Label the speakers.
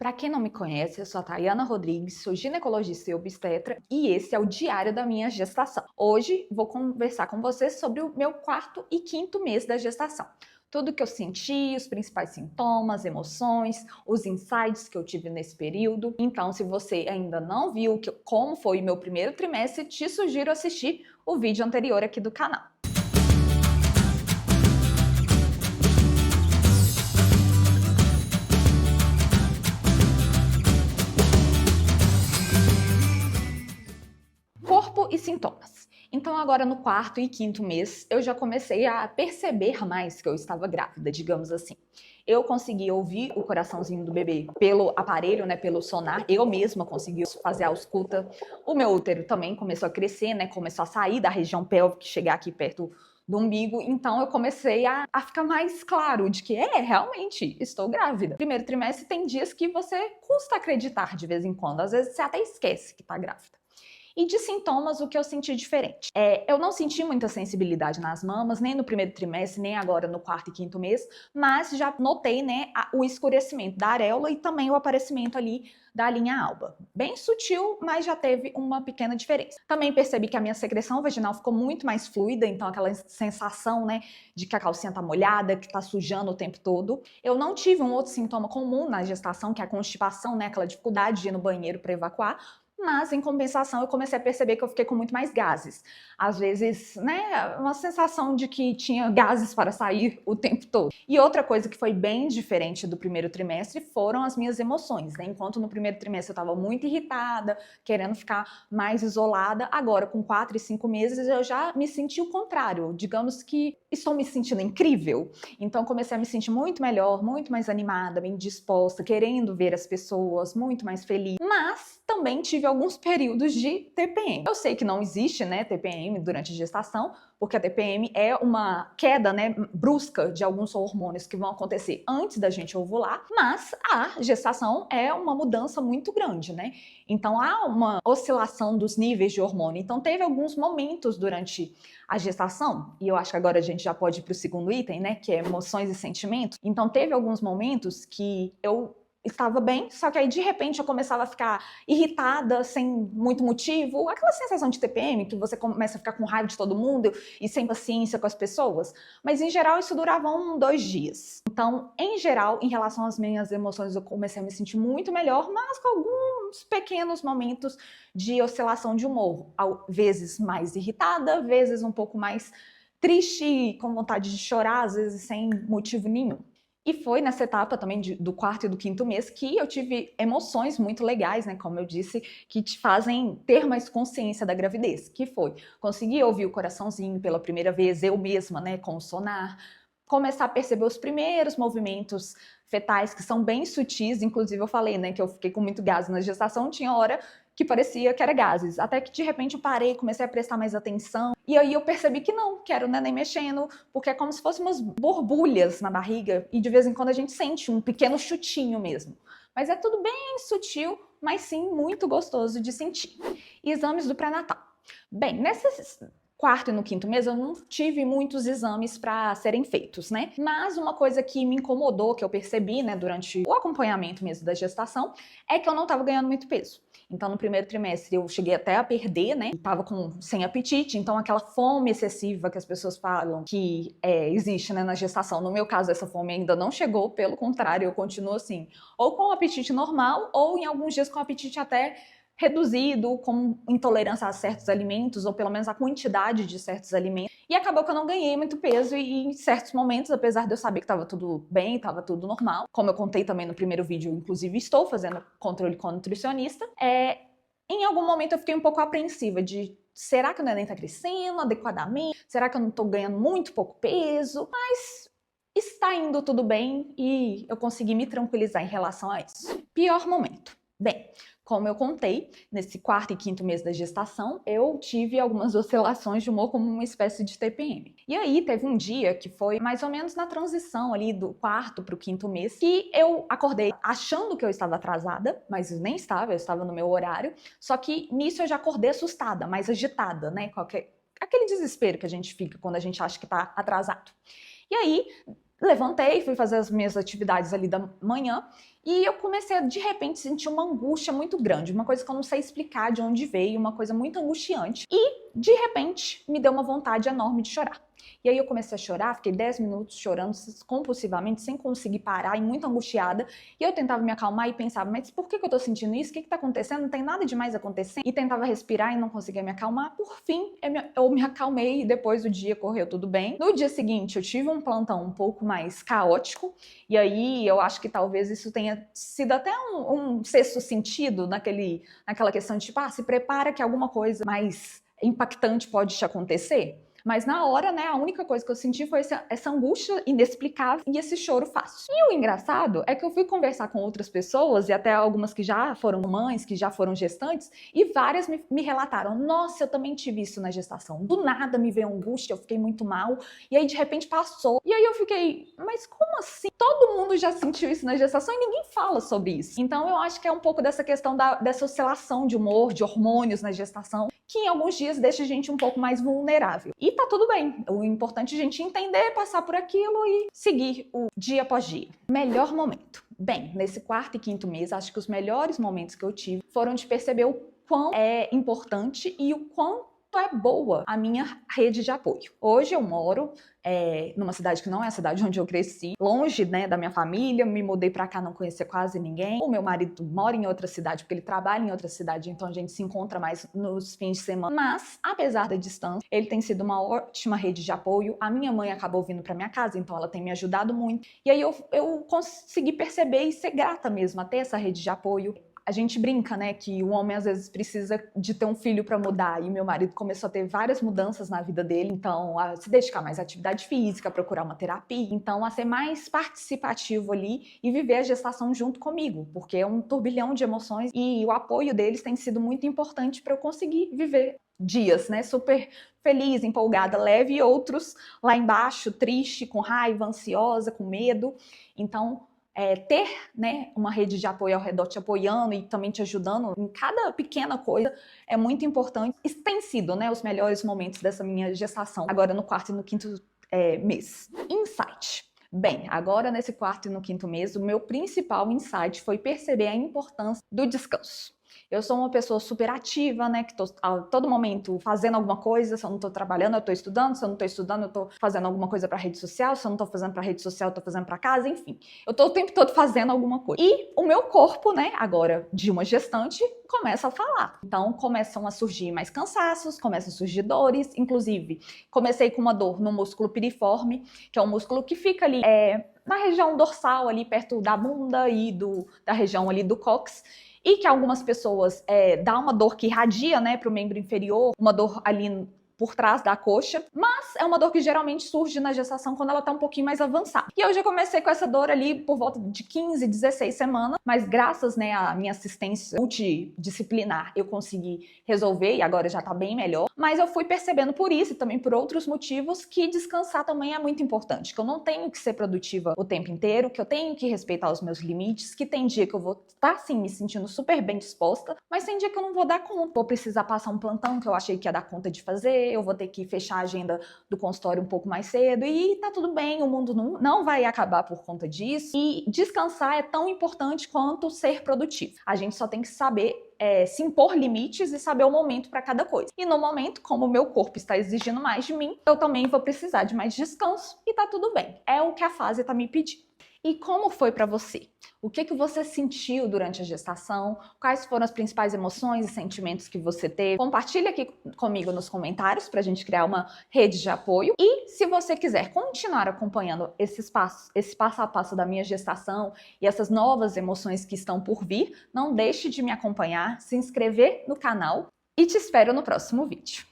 Speaker 1: Para quem não me conhece, eu sou a Tayana Rodrigues, sou ginecologista e obstetra e esse é o diário da minha gestação. Hoje vou conversar com vocês sobre o meu quarto e quinto mês da gestação. Tudo que eu senti, os principais sintomas, emoções, os insights que eu tive nesse período. Então, se você ainda não viu como foi o meu primeiro trimestre, te sugiro assistir o vídeo anterior aqui do canal. Corpo e sintomas. Então agora no quarto e quinto mês eu já comecei a perceber mais que eu estava grávida, digamos assim. Eu consegui ouvir o coraçãozinho do bebê pelo aparelho, né, pelo sonar. Eu mesma consegui fazer a ausculta. O meu útero também começou a crescer, né, começou a sair da região pélvica, chegar aqui perto do umbigo. Então eu comecei a ficar mais claro de que realmente estou grávida. Primeiro trimestre tem dias que você custa acreditar de vez em quando. Às vezes você até esquece que está grávida. E de sintomas, o que eu senti diferente? Eu não senti muita sensibilidade nas mamas, nem no primeiro trimestre, nem agora no quarto e quinto mês, mas já notei, né, o escurecimento da areola e também o aparecimento ali da linha alba. Bem sutil, mas já teve uma pequena diferença. Também percebi que a minha secreção vaginal ficou muito mais fluida, então aquela sensação, né, de que a calcinha tá molhada, que tá sujando o tempo todo. Eu não tive um outro sintoma comum na gestação, que é a constipação, né, aquela dificuldade de ir no banheiro para evacuar, mas, em compensação, eu comecei a perceber que eu fiquei com muito mais gases. Às vezes, né, uma sensação de que tinha gases para sair o tempo todo. E outra coisa que foi bem diferente do primeiro trimestre foram as minhas emoções, né? Enquanto no primeiro trimestre eu estava muito irritada, querendo ficar mais isolada, agora com 4 e 5 meses eu já me senti o contrário. Digamos que estou me sentindo incrível. Então comecei a me sentir muito melhor, muito mais animada, bem disposta, querendo ver as pessoas, muito mais feliz. Mas também tive alguns períodos de TPM. Eu sei que não existe, né, TPM durante a gestação, porque a TPM é uma queda, né, brusca de alguns hormônios que vão acontecer antes da gente ovular, mas a gestação é uma mudança muito grande, né? Então há uma oscilação dos níveis de hormônio. Então teve alguns momentos durante a gestação, e eu acho que agora a gente já pode ir para o segundo item, né, que é emoções e sentimentos. Então teve alguns momentos que eu estava bem, só que aí de repente eu começava a ficar irritada, sem muito motivo, aquela sensação de TPM, que você começa a ficar com raiva de todo mundo e sem paciência com as pessoas, mas em geral isso durava 1, 2 dias. Então, em geral, em relação às minhas emoções, eu comecei a me sentir muito melhor, mas com alguns pequenos momentos de oscilação de humor, vezes mais irritada, vezes um pouco mais triste, com vontade de chorar, às vezes sem motivo nenhum. E foi nessa etapa também do quarto e do quinto mês que eu tive emoções muito legais, né, como eu disse, que te fazem ter mais consciência da gravidez, que foi conseguir ouvir o coraçãozinho pela primeira vez, eu mesma, né, com o sonar, começar a perceber os primeiros movimentos fetais, que são bem sutis, inclusive eu falei, né, que eu fiquei com muito gás na gestação, tinha hora que parecia que era gases, até que de repente eu parei, comecei a prestar mais atenção, e aí eu percebi que não, que era o neném mexendo, porque é como se fossem umas borbulhas na barriga, e de vez em quando a gente sente um pequeno chutinho mesmo. Mas é tudo bem sutil, mas sim muito gostoso de sentir. E exames do pré-natal. Bem, nesses quarto e no quinto mês eu não tive muitos exames para serem feitos, né? Mas uma coisa que me incomodou, que eu percebi, né, durante o acompanhamento mesmo da gestação, é que eu não estava ganhando muito peso. Então, no primeiro trimestre, eu cheguei até a perder, né? Tava sem apetite, então aquela fome excessiva que as pessoas falam que existe, né, na gestação. No meu caso, essa fome ainda não chegou, pelo contrário, eu continuo assim, ou com apetite normal, ou em alguns dias com apetite até reduzido, com intolerância a certos alimentos, ou pelo menos a quantidade de certos alimentos. E acabou que eu não ganhei muito peso e em certos momentos, apesar de eu saber que estava tudo bem, estava tudo normal, como eu contei também no primeiro vídeo, inclusive estou fazendo controle com nutricionista, em algum momento eu fiquei um pouco apreensiva de será que o neném está crescendo adequadamente? Será que eu não estou ganhando muito pouco peso? Mas está indo tudo bem e eu consegui me tranquilizar em relação a isso. Pior momento. Bem, como eu contei, nesse quarto e quinto mês da gestação, eu tive algumas oscilações de humor como uma espécie de TPM. E aí teve um dia que foi mais ou menos na transição ali do quarto para o quinto mês, que eu acordei achando que eu estava atrasada, mas eu nem estava, eu estava no meu horário, só que nisso eu já acordei assustada, mais agitada, né? Aquele desespero que a gente fica quando a gente acha que está atrasado. E aí, levantei, fui fazer as minhas atividades ali da manhã E eu comecei a, de repente, sentir uma angústia muito grande, uma coisa que eu não sei explicar de onde veio, uma coisa muito angustiante. E, de repente, me deu uma vontade enorme de chorar. E aí eu comecei a chorar, fiquei 10 minutos chorando compulsivamente, sem conseguir parar e muito angustiada. E eu tentava me acalmar e pensava, mas por que eu tô sentindo isso? O que tá acontecendo? Não tem nada demais acontecendo. E tentava respirar e não conseguia me acalmar. Por fim, eu me acalmei e depois o dia correu tudo bem. No dia seguinte, eu tive um plantão um pouco mais caótico. E aí eu acho que talvez isso tenha sido até um sexto sentido naquela questão de tipo, se prepara que alguma coisa mais impactante pode te acontecer. Mas na hora, né, a única coisa que eu senti foi essa angústia inexplicável e esse choro fácil. E o engraçado é que eu fui conversar com outras pessoas, e até algumas que já foram mães, que já foram gestantes, e várias me relataram, nossa, eu também tive isso na gestação. Do nada me veio angústia, eu fiquei muito mal, e aí de repente passou. E aí eu fiquei, mas como assim? Todo mundo já sentiu isso na gestação e ninguém fala sobre isso. Então eu acho que é um pouco dessa questão dessa oscilação de humor, de hormônios na gestação, que em alguns dias deixa a gente um pouco mais vulnerável. E tá tudo bem. O importante é a gente entender, passar por aquilo e seguir o dia após dia. Melhor momento. Bem, nesse 4º e 5º mês, acho que os melhores momentos que eu tive foram de perceber o quão é importante e o quão é boa a minha rede de apoio. Hoje eu moro numa cidade que não é a cidade onde eu cresci, longe, né, da minha família, me mudei pra cá, não conhecia quase ninguém. O meu marido mora em outra cidade, porque ele trabalha em outra cidade, então a gente se encontra mais nos fins de semana. Mas, apesar da distância, ele tem sido uma ótima rede de apoio. A minha mãe acabou vindo pra minha casa, então ela tem me ajudado muito. E aí eu consegui perceber e ser grata mesmo a ter essa rede de apoio. A gente brinca, né, que o homem às vezes precisa de ter um filho para mudar, e meu marido começou a ter várias mudanças na vida dele, então a se dedicar mais à atividade física, procurar uma terapia, então a ser mais participativo ali e viver a gestação junto comigo, porque é um turbilhão de emoções e o apoio deles tem sido muito importante para eu conseguir viver dias, né, super feliz, empolgada, leve, e outros lá embaixo, triste, com raiva, ansiosa, com medo. Então ter, né, uma rede de apoio ao redor te apoiando e também te ajudando em cada pequena coisa é muito importante. Isso tem sido, né, os melhores momentos dessa minha gestação, agora no 4º e no 5º mês. Insight. Bem, agora nesse 4º e no 5º mês, o meu principal insight foi perceber a importância do descanso. Eu sou uma pessoa super ativa, né, que tô a todo momento fazendo alguma coisa. Se eu não tô trabalhando, eu tô estudando. Se eu não tô estudando, eu tô fazendo alguma coisa pra rede social. Se eu não tô fazendo pra rede social, eu tô fazendo pra casa, enfim. Eu tô o tempo todo fazendo alguma coisa. E o meu corpo, né, agora de uma gestante, começa a falar. Então, começam a surgir mais cansaços, começam a surgir dores. Inclusive, comecei com uma dor no músculo piriforme, que é um músculo que fica ali na região dorsal, ali perto da bunda e da região ali do cóccix. E que algumas pessoas dá uma dor que irradia, né, para o membro inferior, uma dor ali por trás da coxa, mas é uma dor que geralmente surge na gestação quando ela tá um pouquinho mais avançada. E eu já comecei com essa dor ali por volta de 15, 16 semanas, mas graças, né, à minha assistência multidisciplinar, eu consegui resolver e agora já tá bem melhor. Mas eu fui percebendo por isso e também por outros motivos que descansar também é muito importante, que eu não tenho que ser produtiva o tempo inteiro, que eu tenho que respeitar os meus limites, que tem dia que eu vou estar, sim, me sentindo super bem disposta, mas tem dia que eu não vou dar conta. Vou precisar passar um plantão que eu achei que ia dar conta de fazer, eu vou ter que fechar a agenda do consultório um pouco mais cedo e tá tudo bem, o mundo não vai acabar por conta disso. E descansar é tão importante quanto ser produtivo. A gente só tem que saber se impor limites e saber o momento para cada coisa. E no momento, como o meu corpo está exigindo mais de mim, eu também vou precisar de mais descanso e tá tudo bem. É o que a fase tá me pedindo. E como foi para você? O que você sentiu durante a gestação? Quais foram as principais emoções e sentimentos que você teve? Compartilha aqui comigo nos comentários para a gente criar uma rede de apoio. E se você quiser continuar acompanhando esse passo a passo da minha gestação e essas novas emoções que estão por vir, não deixe de me acompanhar, se inscrever no canal e te espero no próximo vídeo.